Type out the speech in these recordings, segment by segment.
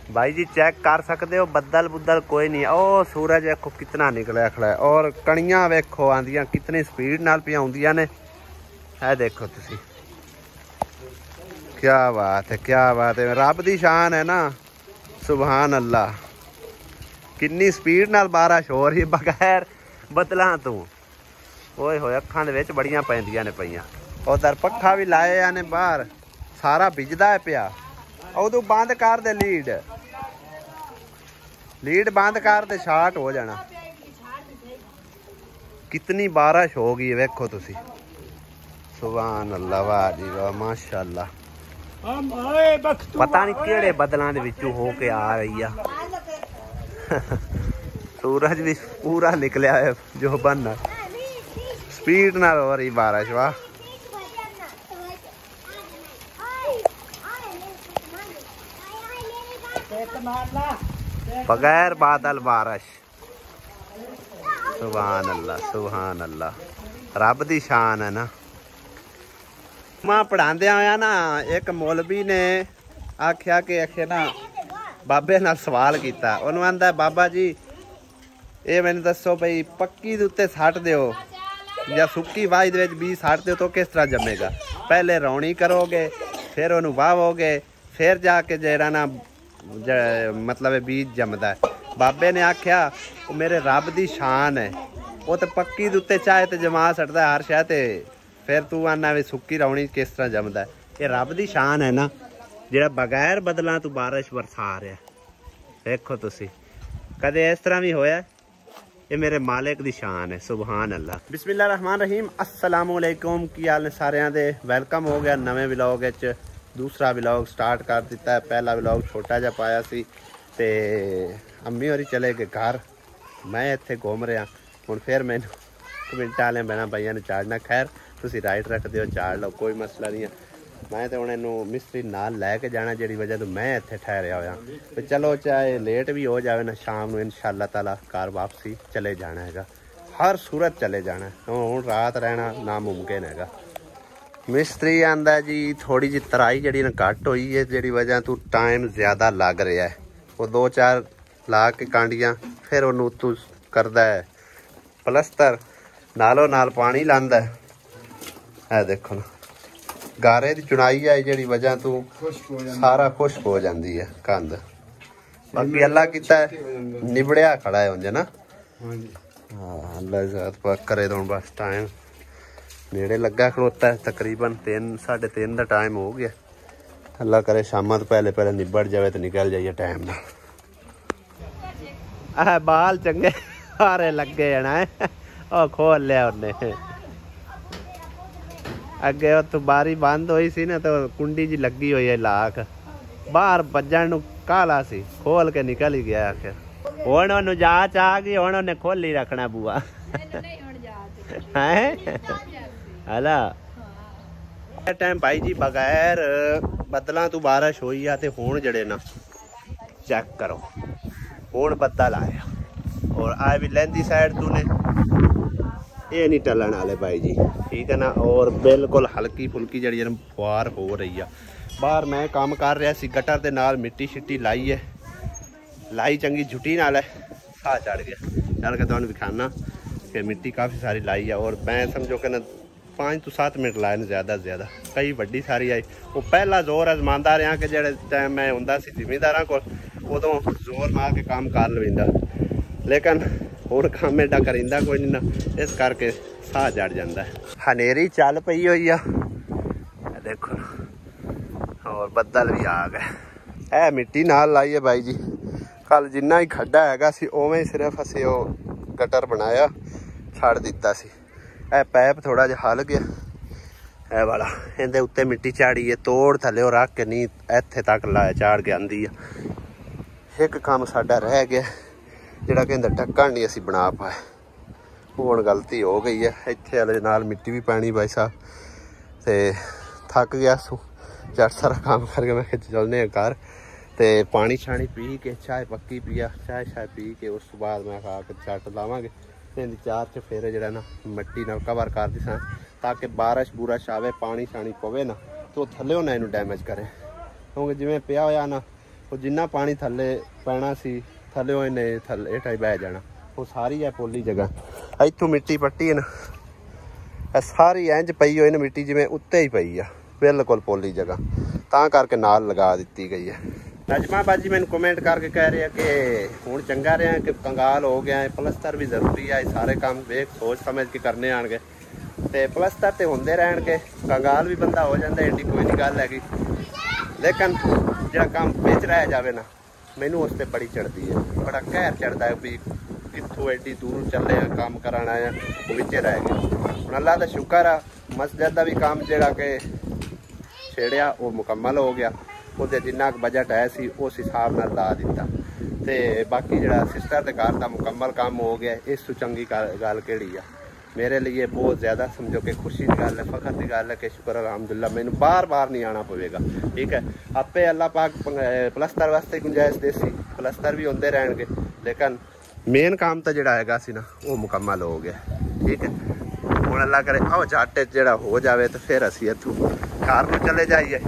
भाई जी चेक कर सकते हो बदल बुदल कोई नहीं। ओ सूरज देखो कितना निकलिया खड़ा है और कणियां वेखो आंदियां कितनी स्पीड नाल पिया आउंदियां ने। है देखो तुसी, क्या बात है, क्या बात है। रब दी शान है ना, सुभान अल्लाह। कितनी स्पीड नाल बारिश हो रही बगैर बदलों तो। ओए होए अखां दे विच बड़ियां पैंदियां ने पईयां। उधर पक्खा भी लाए ने बाहर, सारा भिजदा है पिया। उदू बंद कर दे लीड बंद कर दे, शार्ट हो जाना। कितनी बारिश हो गई वेखो तुसी, सुभान अल्लाह, वाह जी वाह, माशाअल्लाह। पता नहीं केड़े बदलों दे विचों हो के आ रही है। सूरज भी पूरा निकलिया है जो बनना, स्पीड नाल हो रही बारिश, वाह। बगैर बादल बारिश, सुभान अल्लाह, सुभान अल्लाह। रब दी शान है ना। मैं पढ़ांदे आया ना, एक मौलवी ने आख्या कि ना बाबे नाल सवाल किया। उन्होंने आंदा बाबा जी ये मैंने दसो भाई पक्की दे उत्ते सट दिओ या सुक्की वाही दे विच बीज सट दिओ तो किस तरह जमेगा? पहले रौनी करोगे, फिर उन्होंने वावोगे, फिर जाके जेड़ा ना मतलब बीज जमदा है। बाबे ने आख्या मेरे रब दी शान है, वो तो पक्की दे उत्ते चाहे तो जमा सटदा हर शै ते फिर तू आना भी सुक्की रौनी किस तरह जमदा है। ये रब दी शान है ना, जेड़ा बगैर बदलों तू बारिश बरसा रहा। देखो तुसी कदे इस तरह भी होया? ये मेरे मालिक दी शान है, सुभान अल्लाह। बिस्मिल्लाह रहमान रहीम, अस्सलामु अलैकुम। की हाल ने सारिਆਂ दे? वेलकम हो गया नवे व्लॉग विच। दूसरा व्लॉग स्टार्ट कर दिता है। पहला व्लॉग छोटा जा पाया सी ते अम्मी होरी चले गए घर, मैं इत्थे घूम रहा हुण। फिर मैनू कमेंट वाले बहना भाइयों ने चाड़ना, खैर तुसी राइट रखते हो चाड़ लो, कोई मसला नहीं है। मैं तो हुण इहनूं मिस्त्री नाल लैके जाना, जिहड़ी वजह तो मैं इत्थे ठहरिया होया। तो चलो चाहे लेट भी हो जाए ना, शाम नूं इंशाअल्लाह ताला घर वापसी चले जाना हैगा। हर सूरत चले जाना है, हुण रात रहना नामुमकिन हैगा। मिस्त्री आंदा जी थोड़ी जी तराई जिहड़ी ना घट होई है, जिहड़ी वजह तो टाइम ज़्यादा लग रहा है। वो 2-4 ला के कांडियां, फिर उन्होंने उत्तों करदा है पलस्तर, नालों नाल पानी लांदा है। देखो ना गारे की चुनाई है, जिहड़ी वजह तो सारा खुश्क हो जाती है कंध। बाकी अल्लाह कीता है निबड़िया खड़ा है उंज ना। हाँ अल्लाह इजाजत करे तो बस टाइम नेड़े लगा खड़ोता है। तकरीबन 3-3:30 का टाइम हो गया। अल्लाह करे शाम तो पहले पहले निबड़ जाए तो निकल जाइए टाइम ना। आह बाल चंगे सारे लगे जाना है। और खोल लिया उन्हें, अगे तो बारी बंद हुई सी ना, तो कुंडी जी लगी हुई है लाख, बाहर बजन नूं काला सी, खोल के निकल ही गया आखिर। हुण उन्होंने जांच आ गई, हुण उन्हें खोल ही रखना बुआ है हला टाइम भाई जी। बगैर बदलों तो बारिश हुई है, तो हुण जड़े ना चेक करो, हुण बदल आया और आए भी लहंदी साइड तू ने, ये नहीं टलन वाले भाई जी, ठीक है ना। और बिल्कुल हल्की फुल्की जी फुहार हो रही है। बाहर मैं काम कर रहा सी, गटर के नाल मिट्टी शिट्टी लाई है, लाई चंगी झुटी नाल है। साह चढ़ गया, चल के तुहानूं दिखाना कि मिट्टी काफ़ी सारी लाई है। और मैं समझो कि ना 5 to 7 मिनट लाए ने ज़्यादा से ज़्यादा, कई वड्डी सारी आई। वो पहला जोर आजमांदा रहा कि जेड़े टाइम मैं हुंदा सी जिमींदारां कोल, उदों जोर मार के काम कर लवेंदा, लेकिन होर काम एडा करिंदा कोई नहीं ना, इस करके साह चढ़ जाता है। हनेरी चल पई हुई आ देखो, और बदल भी आ गए। है मिट्टी नाल लाई है भाई जी। कल जिन्ना ही खड्डा हैगा सी उवें ही सिर्फ असीं वो गटर बनाया छड़ दिता सी। ए पैप थोड़ा जिहा हल गया है वाला, इहदे उत्ते मिट्टी झाड़ी है, तोड़ थल्ले रख के नहीं इत्थे तक लाया झाड़ के आंदी है। एक काम साडा रह गया, जिहड़ा कि ढक्कन नहीं असीं बना पाए, हुण गलती हो गई है। इत्थे वाले नाल मिट्टी भी पैनी भाई साहब, ते थक गया सू झट सारा काम करके मैं चलने घर, ते पानी शानी पी के चाय पक्की पिया, चाय शाय पी के उस बाद मैं खा के झट लावांगे। तीन चार च फिर जरा ना मिट्टी नाल कवर कर दी सा, ताकि बारिश बुरश आवे पानी शानी पवे ना तो थल्ले ना इनू डैमेज करे, क्योंकि जिवें पिया होया ना ਉਹ ਜਿੰਨਾ ਪਾਣੀ ਥੱਲੇ ਪੈਣਾ ਸੀ ਥੱਲੇ ਉਹ ਇਹਨੇ ਥੱਲੇ ਹੇਠਾਂ ਬਹਿ ਜਾਣਾ। ਉਹ ਸਾਰੀ ਹੈ ਪੋਲੀ ਜਗ੍ਹਾ, ਇੱਥੋਂ ਮਿੱਟੀ ਪੱਟੀ ਹੈ ਨਾ, ਇਹ ਸਾਰੀ ਇੰਝ ਪਈ ਹੋਈ ਨਾ ਮਿੱਟੀ ਜਿਵੇਂ ਉੱਤੇ ਹੀ ਪਈ ਆ, ਬਿਲਕੁਲ ਪੋਲੀ ਜਗ੍ਹਾ, ਤਾਂ ਕਰਕੇ ਨਾਲ ਲਗਾ ਦਿੱਤੀ ਗਈ ਹੈ। ਨਜਮਾ ਬਾਜੀ ਮੈਨੂੰ ਕਮੈਂਟ ਕਰਕੇ ਕਹਿ ਰਹੇ ਕਿ ਹੁਣ ਚੰਗਾ ਰਿਹਾ ਕਿ ਕੰਗਾਲ ਹੋ ਗਿਆ, ਪਲਸਤਰ ਵੀ ਜ਼ਰੂਰੀ ਆ, ਇਹ ਸਾਰੇ ਕੰਮ ਵੇਖ ਸੋਚ ਸਮਝ ਕੇ ਕਰਨੇ ਆਣਗੇ ਤੇ ਪਲਸਤਰ ਤੇ ਹੁੰਦੇ ਰਹਿਣਗੇ, ਕੰਗਾਲ ਵੀ ਬੰਦਾ ਹੋ ਜਾਂਦਾ, ਐਡੀ ਕੋਈ ਨਹੀਂ ਗੱਲ ਹੈਗੀ। ਲੇਕਿਨ ਜਿਹੜਾ ਕੰਮ ਵਿੱਚ ਰਹਿ ਜਾਵੇ ਨਾ, ਮੈਨੂੰ ਉਸ ਤੇ ਬੜੀ ਚੜ੍ਹਦੀ ਹੈ, ਬੜਾ ਕਹਿਰ ਚੜ੍ਹਦਾ ਹੈ ਵੀ ਕਿੱਥੋਂ ਐਡੀ ਦੂਰ ਚੱਲੇ ਆ ਕੰਮ ਕਰਾਉਣਾ ਆ, ਉਹ ਵਿੱਚ ਰਹਿ ਗਿਆ। ਹੁਣ ਅੱਲਾ ਦਾ ਸ਼ੁਕਰ ਆ, ਮਸਜਿਦ ਦਾ ਵੀ ਕੰਮ ਜਿਹੜਾ ਕਿ ਛੇੜਿਆ ਉਹ ਮੁਕੰਮਲ ਹੋ ਗਿਆ, ਉਹਦੇ ਜਿੰਨਾ ਕੁ ਬਜਟ ਹੈ ਸੀ ਉਸ ਹਿਸਾਬ ਨਾਲ ਲਾ ਦਿੱਤਾ ਤੇ ਬਾਕੀ ਜਿਹੜਾ ਸਿਸਟਰ ਦੇ ਘਰ ਦਾ ਮੁਕੰਮਲ ਕੰਮ ਹੋ ਗਿਆ। ਇਸ ਤੋਂ ਚੰਗੀ ਗੱਲ ਕਿਹੜੀ ਆ ਮੇਰੇ ਲਈ? ਬਹੁਤ ਜ਼ਿਆਦਾ ਸਮਝੋ ਕਿ ਖੁਸ਼ੀ ਦੀ ਗੱਲ ਹੈ, ਫਖਰ ਦੀ ਗੱਲ ਹੈ ਕਿ ਸ਼ੁਕਰ ਅਲਹਮਦੁਲਿल्लाह ਮੈਨੂੰ ਬਾਰ-ਬਾਰ ਨਹੀਂ ਆਣਾ ਪਵੇਗਾ। ਠੀਕ ਹੈ, ਆਪੇ ਅੱਲਾਹ ਪਾਕ ਪਲਸਤਰ ਵਾਸਤੇ ਗੁੰਜਾਇਸ਼ ਦੇਸੀ, ਪਲਸਤਰ ਵੀ ਹੁੰਦੇ ਰਹਿਣਗੇ, ਲੇਕਿਨ ਮੇਨ ਕੰਮ ਤਾਂ ਜਿਹੜਾ ਹੈਗਾ ਸੀ ਨਾ ਉਹ ਮੁਕੰਮਲ ਹੋ ਗਿਆ। ਠੀਕ ਹੈ, ਹੁਣ ਅੱਲਾਹ ਕਰੇ ਆਓ ਝੱਟ ਜਿਹੜਾ ਹੋ ਜਾਵੇ ਤੇ ਫਿਰ ਅਸੀਂ ਇੱਥੋਂ ਘਰ ਨੂੰ ਚਲੇ ਜਾਈਏ।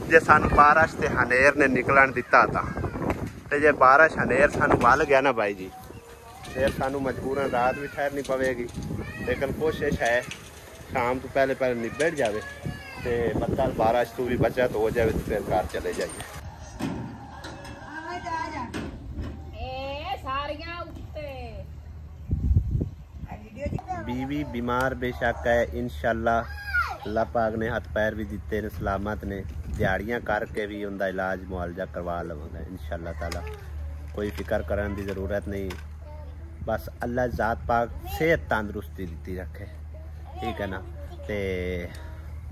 ਜੇ ਸਾਨੂੰ ਬਾਰਿਸ਼ ਤੇ ਹਨੇਰ ਨੇ ਨਿਕਲਣ ਦਿੱਤਾ ਤਾਂ, ਤੇ ਜੇ ਬਾਰਿਸ਼ ਹਨੇਰ ਸਾਨੂੰ ਵੱਲ ਗਿਆ ਨਾ ਬਾਈ ਜੀ, ਫਿਰ ਸਾਨੂੰ ਮਜਬੂਰਨ ਰਾਤ ਵੀ ਠਹਿਰਨੀ ਪਵੇਗੀ। ਲੇਕਿਨ ਕੋਸ਼ਿਸ਼ ਹੈ ਸ਼ਾਮ ਤੋਂ ਪਹਿਲੇ ਨਿਬੜ ਜਾਵੇ ਤੇ ਬੱਦਲ ਬਾਰਿਸ਼ ਤੋਂ ਵੀ ਬਚਤ ਹੋ ਜਾਵੇ ਤੇ ਫਿਰ ਘਰ ਚਲੇ ਜਾਈਏ। बीवी बीमार बेशक है, इंशाल्लाह अल्लाह पाक ने हथ पैर भी दिते ने, सलामत ने, दिहाड़ियां करके भी उनका इलाज मुआलजा करवा लवांगा इंशाल्लाह ताला। कोई फिक्र करने की ज़रूरत नहीं, बस अल्लाह ज़ात पाक सेहत तंदुरुस्ती दी रखे। ठीक है ना, ते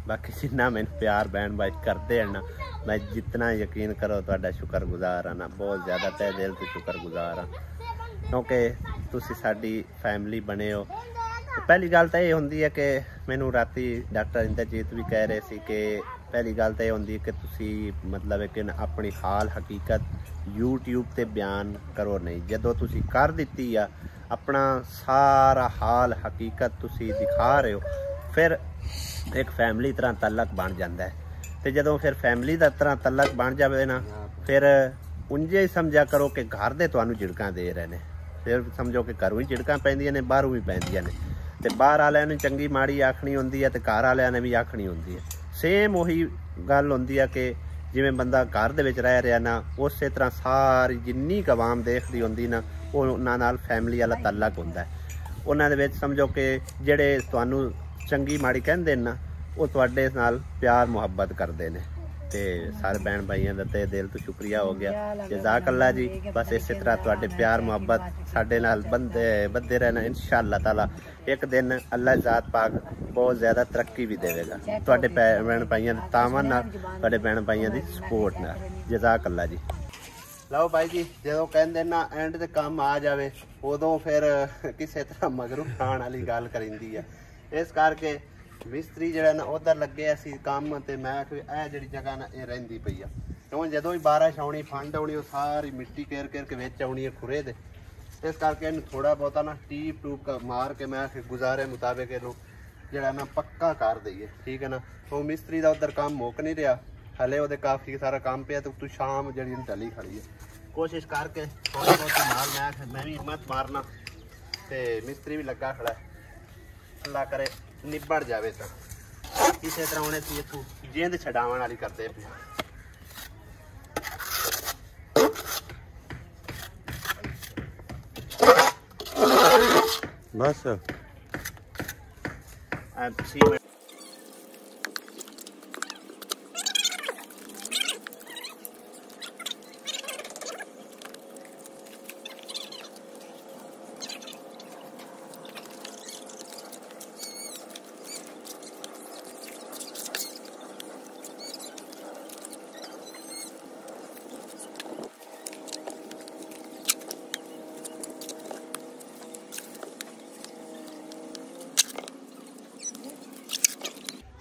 बाकी जिन्ना मैंने प्यार बहन भाई करते हैं ना, मैं जितना यकीन करो तुहाडा शुक्रगुजार हाँ ना, बहुत ज़्यादा तहे दिल तो शुक्रगुजार हाँ, क्योंकि तुसी साडी फैमिली बने हो। पहली गल तो यह होंदी है कि मैनू राती डॉक्टर इंद्रजीत भी कह रहे थे कि पहली गल तो यह होंदी है कि तुसी मतलब है कि अपनी हाल हकीकत यूट्यूब ते बयान करो नहीं। जदों तुसी कर दित्ती आ अपना सारा हाल हकीकत तुसी दिखा रहे हो, फिर एक फैमिली तरह तलक बन जाता है। तो जदों फिर फैमिली का तरह तलक बन जाए ना, फिर उंजे ही समझा करो कि घर दे तुहानू झिड़कां दे रहे हैं, फिर समझो कि घरों ही झिड़कां पैंदियां ने, बाहरों भी पैंदियां ने, ते बाहर वालियां नूं चंगी माड़ी आखनी होंदी है ते घर वालियां ने भी आखनी होंदी है। सेम उही गल होंदी है कि जिवें बंदा घर दे विच रह रहा ना, उस तरह सारी जिन्नी क आवाम देखदी होंदी ना, उन्हां नाल फैमिली वाला तलक होंदा है। उन्हां दे विच समझो कि जिहड़े तुहानू चंगी माड़ी कहंदे ना, वो तुहाडे नाल प्यार मुहब्बत करदे ने। ते सारे भैन भाइयों का ते दिल तो शुक्रिया हो गया, जज़ाक अल्लाह जी। बस इस तरह तुहाडे प्यार मुहब्बत साडे नाल बंदे रहना इंशाअल्लाह ताला। एक दिन अल्लाह ज़ात पाक बहुत ज़्यादा तरक्की भी देगा तुहाडे भैन भाइयों के तावन नाल, तुहाडे भैन भाइयों की सपोर्ट नाल। जज़ाक अल्लाह जी। लो भाई जी, जो कहते ना एंड ते काम आ जाए उदों फिर किसी तरह मगरू खाण वाली गल करिंदी है। इस करके मिस्त्री जरा ना उधर लगे असी काम, तो मैं जी जगह ना ये रही पई आ, क्यों जो भी बारिश आनी फंड आनी वो सारी मिट्टी घेर घेर के विच आनी है खुरे दे। इस करके इन्हूं थोड़ा बहुता ना टीप टूप मार के मैं गुजारे मुताबिक इनू जरा ना पक्का कर दईए। ठीक है ना, तो मिस्त्री का उधर काम मुक नहीं रहा हले, वो काफ़ी सारा काम पे, तो तू शाम जी टली खड़ी है। कोशिश करके थोड़ा बहुत मैं भी हिम्मत मारना, तो मिस्त्री भी लगा खड़ा है, अल्लाह करे निबड़ जाए तो किसी तरह उन्हें इतों जिंद छड़ावन वाली करते पे। बस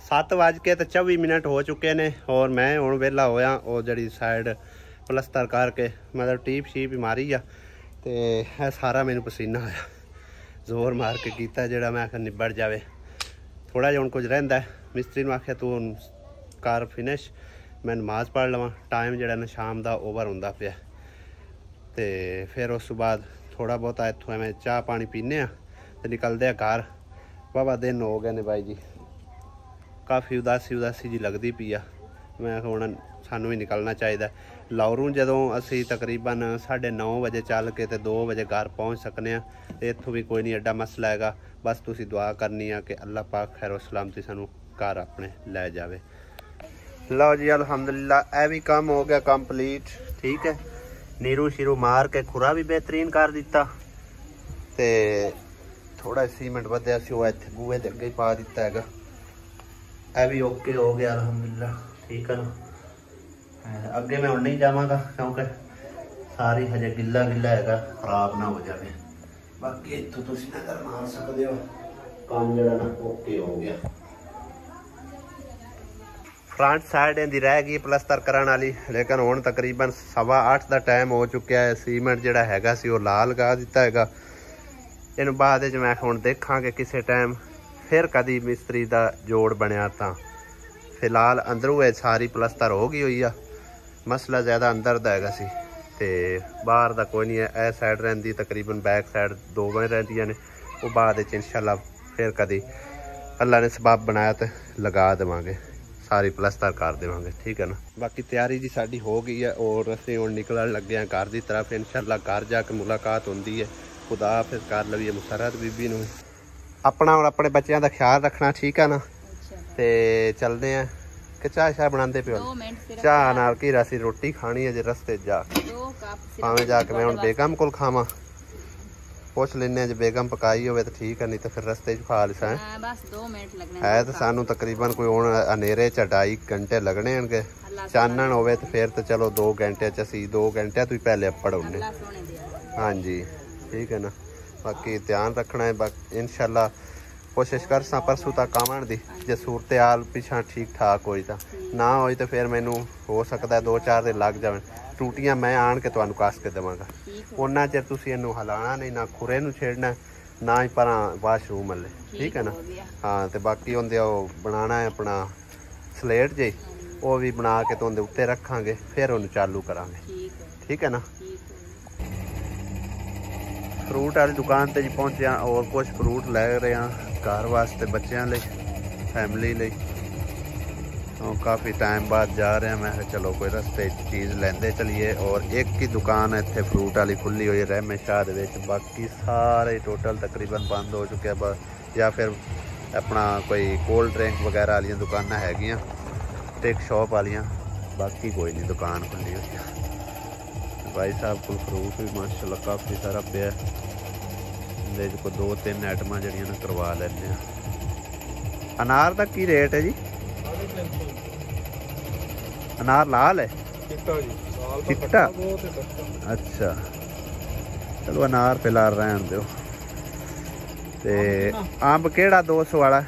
सत्त बज के तो 24 मिनट हो चुके ने, और मैं हुण वेला होया और जड़ी साइड प्लस्तर करके मतलब टीप शीप मारी आ, तो यह सारा मैनू पसीना आया, जोर मार के कीता जिहड़ा मैं आखिर निबड़ जाए। थोड़ा जिहा हुण कुछ रहिंदा, मिस्त्री नूं आखिया तू कर फिनिश, मैं नमाज़ पढ़ लवां। टाइम जिहड़ा ना शाम दा ओवर हुंदा पिया ते फिर उस तो बाद थोड़ा बहुत इत्थों एवें चाह पानी पीने ते निकलदे घर। वाहवा दिन हो गए ने बाई जी, काफ़ी उदासी जी लगती पई आ। मैं हुण सानू भी निकलना चाहिए। लाहौरों जदों असी तकरीबन 9:30 बजे चल के ते 2 बजे घर पहुँच सकने आ ते इत्थों भी कोई नहीं एडा मसला हैगा। बस तुसी दुआ करनी है कि अल्लाह पाक खैर सलामती सानू घर अपने लै जावे। लो जी अल्हम्दुलिल्लाह यह भी काम हो गया कंप्लीट। ठीक है, नीरू शीरू मार के खुरा भी बेहतरीन कर दिता ते थोड़ा सीमेंट वध्या सी इत्थे बूहे ते अगे पा दिता हैगा। यह भी ओके हो गया अल्हम्दुलिल्लाह। ठीक है ना, अगे मैं हुण नहीं जावांगा क्योंकि सारी हजे गिला गिला हैगा, खराब ना हो जाए। बाकी इत्थों तुसीं नज़र मार सकते हो काम जिहड़ा ना ओके हो गया। फ्रंट साइड इहदी रह गई प्लस्तर करन वाली, लेकिन हुण तकरीबन 8:15 का टाइम हो चुका है। सीमेंट जिहड़ा हैगा सी वो ला लगा दिता हैगा। इन बाद मैं हुण देखांगे किसी टाइम फिर कदी मिस्त्री का जोड़ बनया तां। फिलहाल अंदरों ये सारी प्लस्तर हो गई हुई आ, मसला ज़्यादा अंदर दा हैगा सी ते बाहर दा कोई नहीं है। ए साइड रहिंदी तकरीबन बैक साइड 2 बन रहिंदियां ने, वो बाद इंशाल्लाह फिर कदी अल्लाह ने सबब बनाया तो लगा देवांगे, सारी प्लस्तर कर देवांगे। ठीक है ना, बाकी तैयारी जी साडी हो गई है और असीं हुण निकलण लगे हैं घर की तरफ। इंशाल्लाह घर जाके मुलाकात होंदी है। खुदा हाफिज़ कर लवीए मुसरत बीबी नूं। अपना और अपने बच्चों का ख्याल रखना। ठीक है ना, ते चलते हैं कि चाह शाह बनाते पे चाह नाल की रसी रोटी खानी है जे रस्ते जा भावें जाके मैं हुण बेगम कोल खावां। पुछ लेने जे बेगम पकाई हो तो ठीक है, नहीं तो फिर रस्ते खा लिसा है तो सानू तकरीबन कोई हुण हनेरे च 2.5 घंटे लगने हैं। चानन होवे तो फिर तो चलो 2 घंटे च असीं 2 घंटे तो पहले अप्पड़ होने। हाँ जी ठीक है ना, बाकी ध्यान रखना है। बाकी इंशाल्लाह कोशिश कर सा परसों तक आवन दी। जे सूरत हाल पिछा ठीक ठाक होई तो ना होई तो फिर मैनू हो सकता है 2-4 दिन लग जाए। टूटियां मैं आन के तुहानू कस के देवांगा। उन्ना चिर तुसीं इनू हिलाना नहीं, ना खुरे नू छेड़ना ना ही परां वाशरूम हले। ठीक है ना, हाँ तो बाकी होंदे बनाना है अपना स्लेट जे, वो भी बना के तो उहदे उत्ते रखांगे फिर उन्हें चालू करांगे। ठीक है ना, फ्रूट वाली दुकान ते जी पहुंचे और कुछ फ्रूट लै रहे हैं घर वास्ते, बच्चों लई, फैमिली लई। तो काफ़ी टाइम बाद जा रहे हैं, मैं चलो कोई रस्ते चीज़ लेंदे चलीए। और एक ही दुकान इत्थे फ्रूट वाली खुली हुई है रहमे शाह दे विच, बाकी सारे टोटल तकरीबन बंद हो चुके हैं। या फिर अपना कोई कोल्ड ड्रिंक वगैरह वाली दुकाना हैगियां, टेक शॉप वालियां, बाकी कोई नहीं दुकान खुली हुई है। भाई साहब को फ्रूट भी माशाल्लाह काफ़ी सारा पिया, को 2-3 आइटम जड़ियां ना करवा लेने। अनार का की रेट है जी? अनार लाल है चिट्टा? अच्छा चलो अनार फिलहाल रहन दो। ते अंब केड़ा 200 वाला?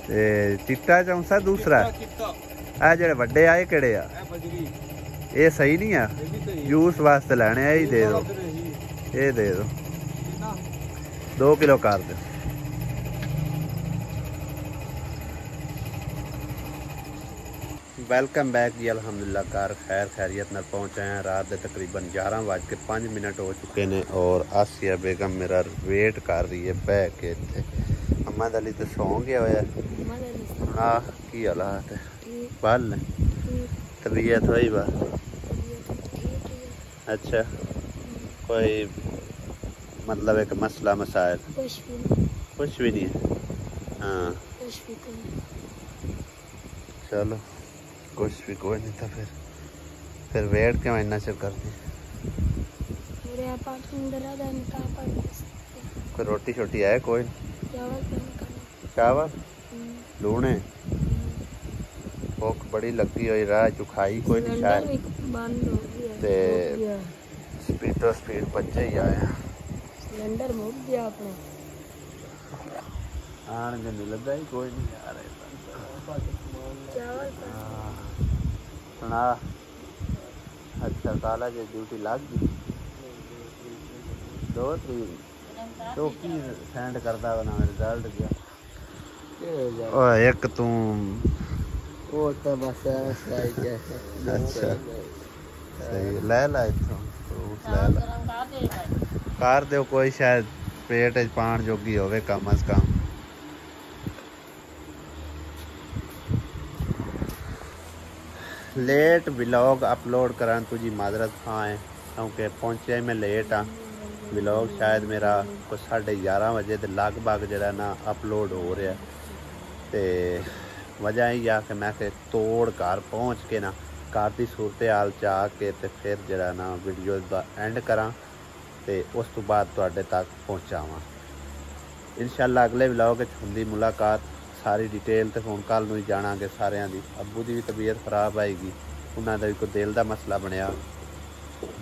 ते चिट्टा चौंसा दूसरा? ए जेड़े वड्डे आए केड़े आ? ये सही नहीं है, जूस वास्ते लैने ही दे दो, ये दे दो 2 किलो कर दो। वेलकम बैक जी, अल्हम्दुलिल्लाह घर खैर खैरियत नाल पहुँचे हैं। रात के तकरीबन 11:05 हो चुके हैं और आसिया बेगम मेरा वेट कर रही है बह के इत्थे। अहमद अली तो सौ गया होया। हाँ की हालात है? बल तबीयत हुई बात? अच्छा कोई मतलब एक मसला मसाइल? कुछ भी नहीं है। हाँ चलो कुछ भी कोई नहीं था। फिर वेट क्यों इतना चल करती? कोई रोटी शोटी है? कोई चावल लूने? भुख बड़ी लगी हुई राह चु खाई कोई नहीं शायद, स्पीडो स्पीड बच्चे ही आए सिलेंडर मुक गया अपने आने के नहीं लगा ही कोई नहीं आ रहा। सुना अच्छा काला जी ड्यूटी लग गई 2 तरीक तो की सेंड करता बना रिजल्ट गया ओए एक तू वो तो बस सही है। अच्छा सही ले ला इथों फ्रूट ले ला कर दो कोई शायद पेट पान जोगी होवे कम अज कम। लेट व्लॉग अपलोड करन तुझी माजरत खां क्योंकि पहुंचे मैं लेट हाँ। व्लॉग शायद मेरा कुछ 11:30 बजे के लगभग जरा ना अपलोड हो रहा तो वजह यही आ कि मैं तोड़ घर पहुँच के ना घर की सूरत हाल च आके तो फिर जरा ना वीडियो का एंड करा तो उस तो बाद तुहाडे तक पहुँचावां। इंशाअल्लाह अगले व्लॉग होंदी मुलाकात सारी डिटेल तो हुण कल नूं ही जाणांगे सारिਆਂ ਦੀ। अब्बू की भी तबीयत खराब आएगी उन्होंने भी कोई दिल का मसला बनया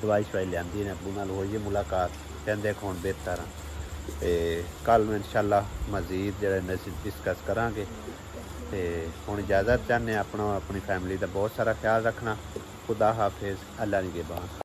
दवाई शवाई लियांदी ने अब्बू नाल होई है मुलाकात कहंदे हुण बेहतर हाँ तो कल में इंशाअल्लाह मजीद जो डिस्कस करांगे। तो हुण इजाज़त चाहते अपना अपनी फैमिली का बहुत सारा ख्याल रखना। खुदा हाफिज़ अल्लाह निगहबान।